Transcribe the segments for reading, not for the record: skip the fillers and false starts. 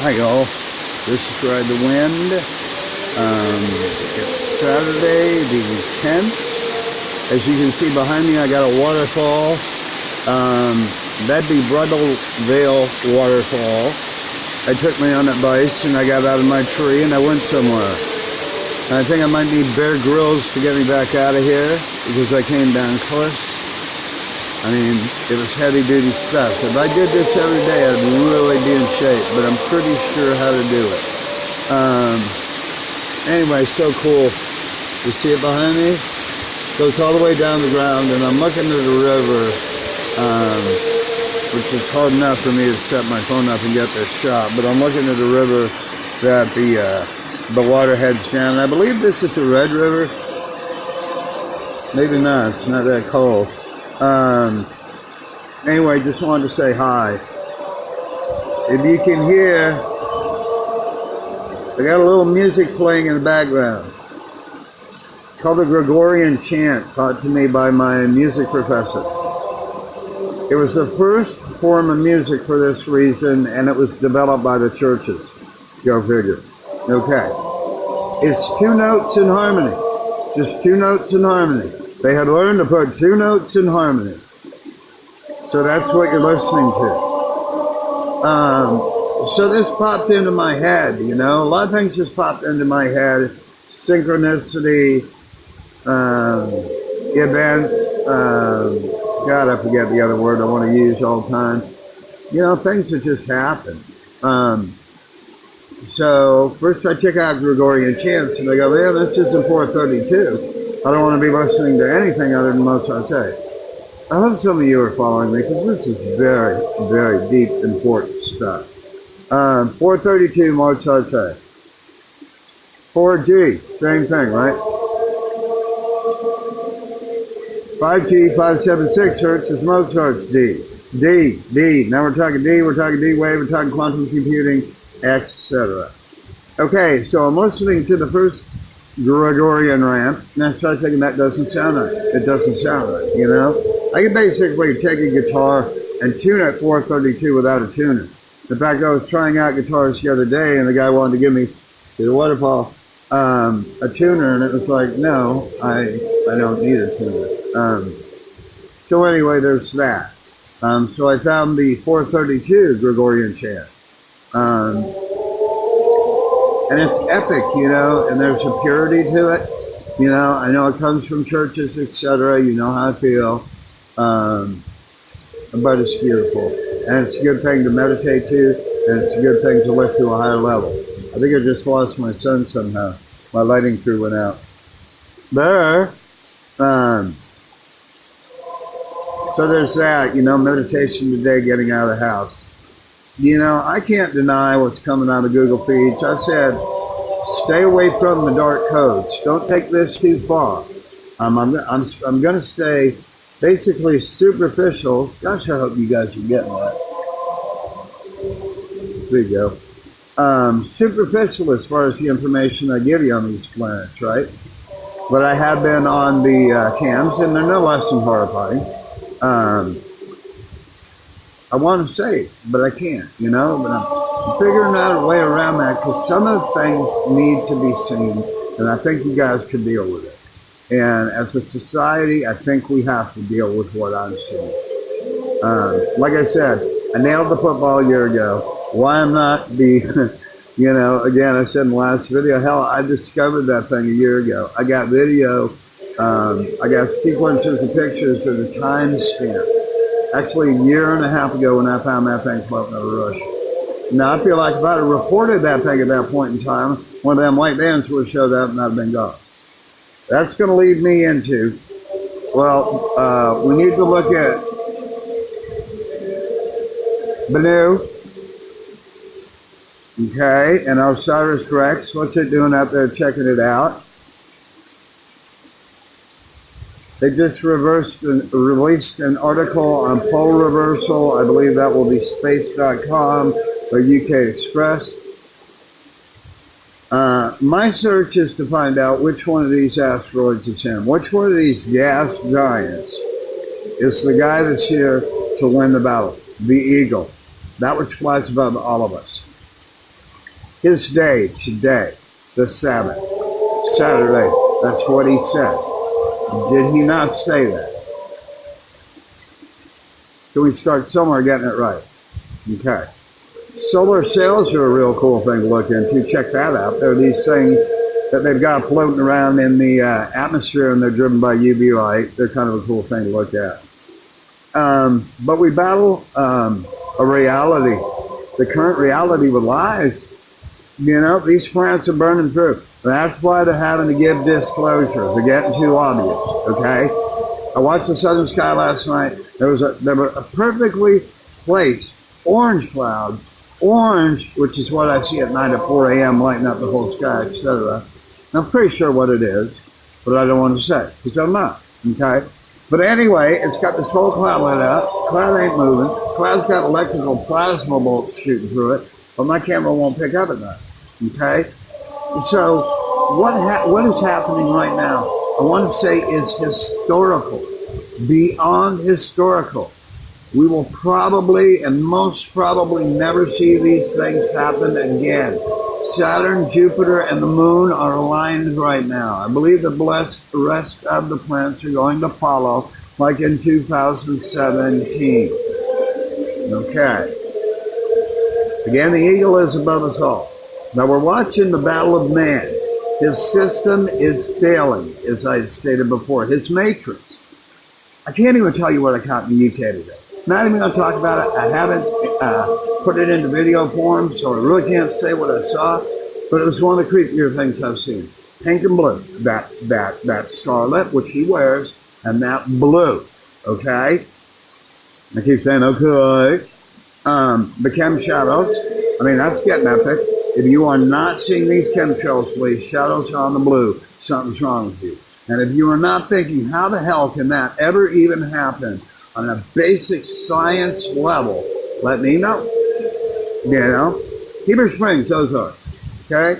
Hi y'all, this is Ride the Wind. It's Saturday the 10th. As you can see behind me, I got a waterfall. That'd be Bridal Veil Waterfall. I took me on that bike and I got out of my tree and I went somewhere. And I think I might need Bear Grylls to get me back out of here because I came down close. I mean, it was heavy duty stuff. If I did this every day, I'd really be in shape, but I'm pretty sure how to do it. Anyway, so cool. You see it behind me? Goes all the way down the ground, and I'm looking at the river, which is hard enough for me to set my phone up and get this shot, but I'm looking at the river that the water heads down. I believe this is the Red River. Maybe not. It's not that cold. Anyway, just wanted to say hi. If you can hear, I got a little music playing in the background. It's called the Gregorian chant, taught to me by my music professor. It was the first form of music for this reason, and it was developed by the churches. Go figure. Okay. It's two notes in harmony. Just two notes in harmony. They had learned to put two notes in harmony. So that's what you're listening to. So this popped into my head, you know. A lot of things just popped into my head. Synchronicity, events, God, I forget the other word I want to use all the time. You know, things that just happen. So first I check out Gregorian chants and I go, yeah, this isn't 432. I don't want to be listening to anything other than Mozart's. I hope some of you are following me because this is very, very deep, important stuff. 432 Mozart's. 4G, same thing, right? 5G, 576 hertz is Mozart's D. D. Now we're talking D wave, we're talking quantum computing, etc. Okay, so I'm listening to the first Gregorian ramp, and I start thinking that doesn't sound right. It doesn't sound right, you know? I could basically take a guitar and tune it 432 without a tuner. In fact, I was trying out guitars the other day, and the guy wanted to give me, to the waterfall, a tuner, and it was like, no, I don't need a tuner. So anyway, there's that. So I found the 432 Gregorian chant. And it's epic, you know, and there's a purity to it. You know, I know it comes from churches, etc. You know how I feel. But it's beautiful. And it's a good thing to meditate to, and it's a good thing to lift to a higher level. I think I just lost my son somehow. My lighting crew went out. There. So there's that, you know, meditation today, getting out of the house. You know, I can't deny what's coming out of Google feeds. I said, stay away from the dark codes. Don't take this too far. I'm going to stay basically superficial. Gosh, I hope you guys are getting that. There you go. Superficial as far as the information I give you on these planets, right? But I have been on the cams, and they're no less than horrifying. I want to say it, but I can't, you know, but I'm figuring out a way around that because some of the things need to be seen, and I think you guys can deal with it. And as a society, I think we have to deal with what I'm seeing. Like I said, I nailed the football a year ago. Why I'm not the, you know, again, I said in the last video, hell, I discovered that thing a year ago. I got video, I got sequences of pictures of the time stamp. Actually, a year and a half ago when I found that thing floating over Russia. Now, I feel like if I'd have reported that thing at that point in time, one of them white bands would have showed up and I'd have been gone. That's going to lead me into, well, we need to look at Bennu, okay, and Osiris Rex. What's it doing out there checking it out? They just released an article on pole reversal. I believe that will be space.com or UK Express. My search is to find out which one of these asteroids is him. Which one of these gas giants is the guy that's here to win the battle? The eagle. That which flies above all of us. His day today, the 7th, Saturday, that's what he said. Did he not say that? So we start somewhere getting it right. Okay. Solar sails are a real cool thing to look into. Check that out. There are these things that they've got floating around in the atmosphere, and they're driven by UV light. They're kind of a cool thing to look at. But we battle a reality, the current reality with lies. You know, these plants are burning through. That's why they're having to give disclosures. They're getting too obvious, okay? I watched the southern sky last night. There was a perfectly placed orange cloud. Orange, which is what I see at night at 4 a.m. lighting up the whole sky, etc. I'm pretty sure what it is, but I don't want to say, because I'm not, okay? But anyway, it's got this whole cloud lit up. Cloud ain't moving. Cloud's got electrical plasma bolts shooting through it, but my camera won't pick up at night, okay? So what is happening right now, I want to say, is historical, beyond historical. We will probably and most probably never see these things happen again. Saturn, Jupiter, and the moon are aligned right now. I believe the rest of the planets are going to follow, like in 2017. Okay. Again, the eagle is above us all. Now we're watching the battle of man. His system is failing, as I stated before. His matrix. I can't even tell you what I caught in the UK today. Not even going to talk about it. I haven't put it into video form, so I really can't say what I saw. But it was one of the creepier things I've seen. Pink and blue. That scarlet, which he wears, and that blue. Okay? I keep saying, okay. The chem shadows. I mean, that's getting epic. If you are not seeing these chemtrails, please, shadows are on the blue. Something's wrong with you. And if you are not thinking, how the hell can that ever even happen on a basic science level, let me know. You know? Heber Springs, Ozarks. Okay?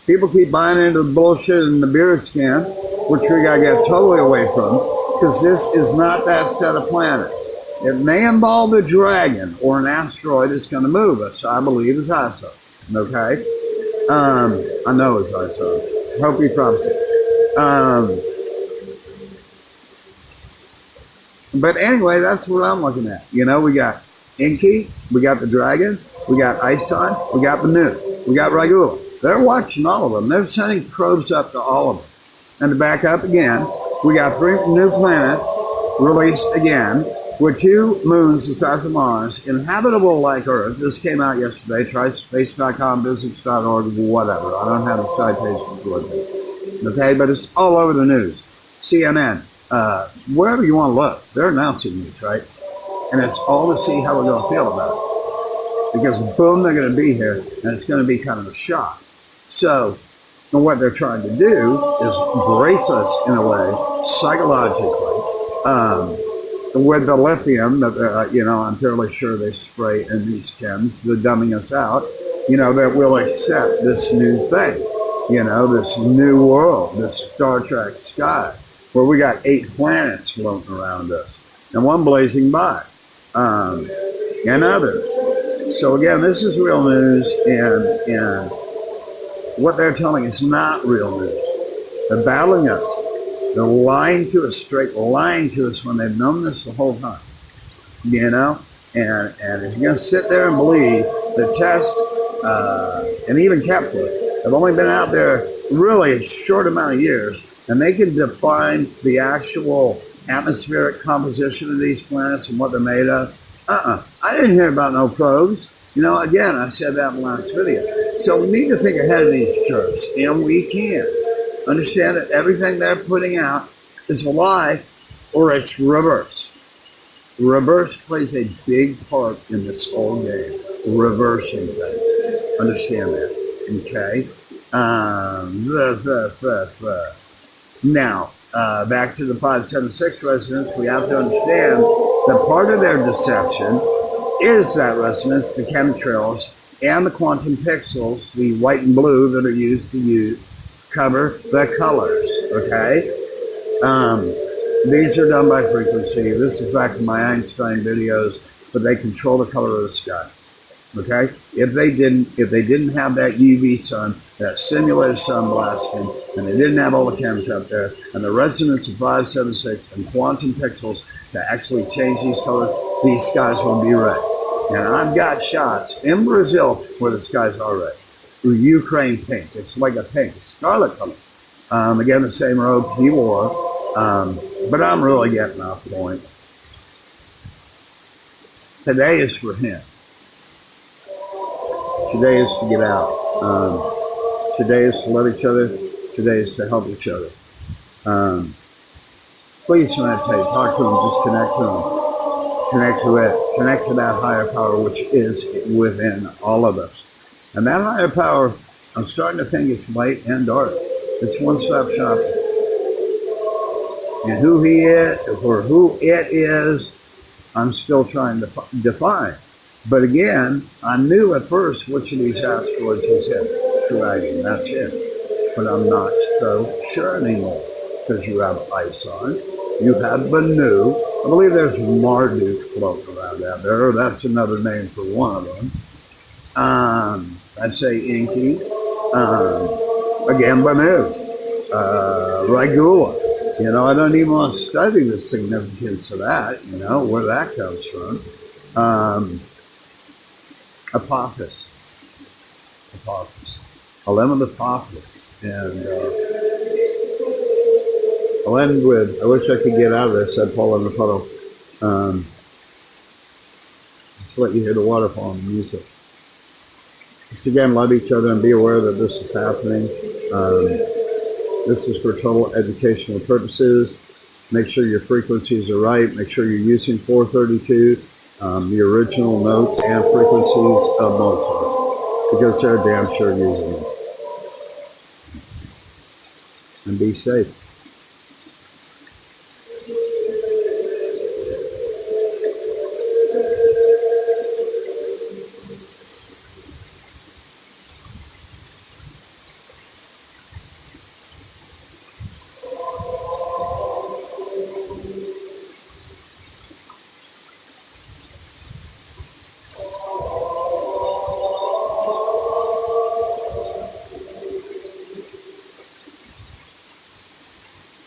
People keep buying into the bullshit in the Nibiru scan, which we gotta get totally away from, because this is not that set of planets. It may involve a dragon or an asteroid that's going to move us. I believe it's ISO. Okay? I know it's ISO. Hope you promise it. But anyway, that's what I'm looking at. You know, we got Inky, we got the dragon, we got Ison, we got the Moon, we got Regula. They're watching all of them. They're sending probes up to all of them. And to back up again, we got 3 new planets released again, with 2 moons the size of Mars, inhabitable like Earth. This came out yesterday. Try space.com, physics.org, whatever. I don't have the citation for it. Okay, but it's all over the news. CNN, wherever you want to look, they're announcing these, right? And it's all to see how we're going to feel about it. Because boom, they're going to be here, and it's going to be kind of a shock. So, what they're trying to do is brace us in a way, psychologically, with the lithium that, I'm fairly sure they spray in these chems, they're dumbing us out, that we'll accept this new thing, this new world, this Star Trek sky, where we got 8 planets floating around us, and one blazing by, and others. So again, this is real news, and what they're telling is not real news. They're battling us. They're lying to us, straight lying to us when they've known this the whole time, And if you're going to sit there and believe that tests and even Kepler have only been out there really a short amount of years, and they can define the actual atmospheric composition of these planets and what they're made of, I didn't hear about no probes. Again, I said that in the last video. So we need to think ahead of these jerks, and we can. Understand that everything they're putting out is a lie, or it's reverse. Reverse plays a big part in this whole game. Reversing things. Understand that. Okay? Now, back to the 576 resonance, we have to understand that part of their deception is that resonance, the chemtrails, and the quantum pixels, the white and blue that are used to cover the colors, okay? These are done by frequency. This is back to my Einstein videos, but they control the color of the sky. Okay, if they didn't have that UV sun, that simulated sun blasting, and they didn't have all the cameras up there, and the resonance of 576 and quantum pixels to actually change these colors, these skies will be red. And I've got shots in Brazil where the skies are red. Ukraine pink. It's like a pink, scarlet color. Again, the same robe he wore. But I'm really getting off point. Today is for him. Today is to get out. Today is to love each other. Today is to help each other. Please meditate. Talk to him. Just connect to him. Connect to it. Connect to that higher power which is within all of us. And that higher power, I'm starting to think it's light and dark. It's one-stop shopping. And who he is, or who it is, I'm still trying to define. But again, I knew at first which of these asteroids was him. Dragon, that's it. But I'm not so sure anymore. Because you have Ison, you have Bennu. I believe there's Marduk floating around out there. That's another name for one of them. I'd say Inky. Again, Bennu. Regula. You know, I don't even want to study the significance of that, you know, where that comes from. Apophis. Element of Apophis. And I'll end with, I wish I could get out of this, I'd fall in the puddle. Just let you hear the waterfall and the music. Just again, love each other and be aware that this is happening. This is for total educational purposes. Make sure your frequencies are right. Make sure you're using 432, the original notes and frequencies of Mozart, because they're damn sure using them. And be safe.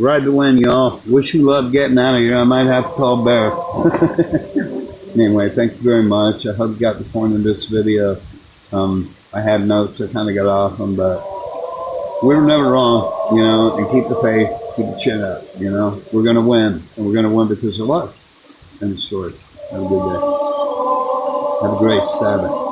Ride the wind, y'all. Wish you luck getting out of here. I might have to call Bear. Anyway, thank you very much. I hope you got the point of this video. I had notes. I kind of got off them, but we were never wrong, you know, and keep the faith, keep the chin up, you know. We're going to win, and we're going to win because of love. End of story. Have a good day. Have a great Sabbath.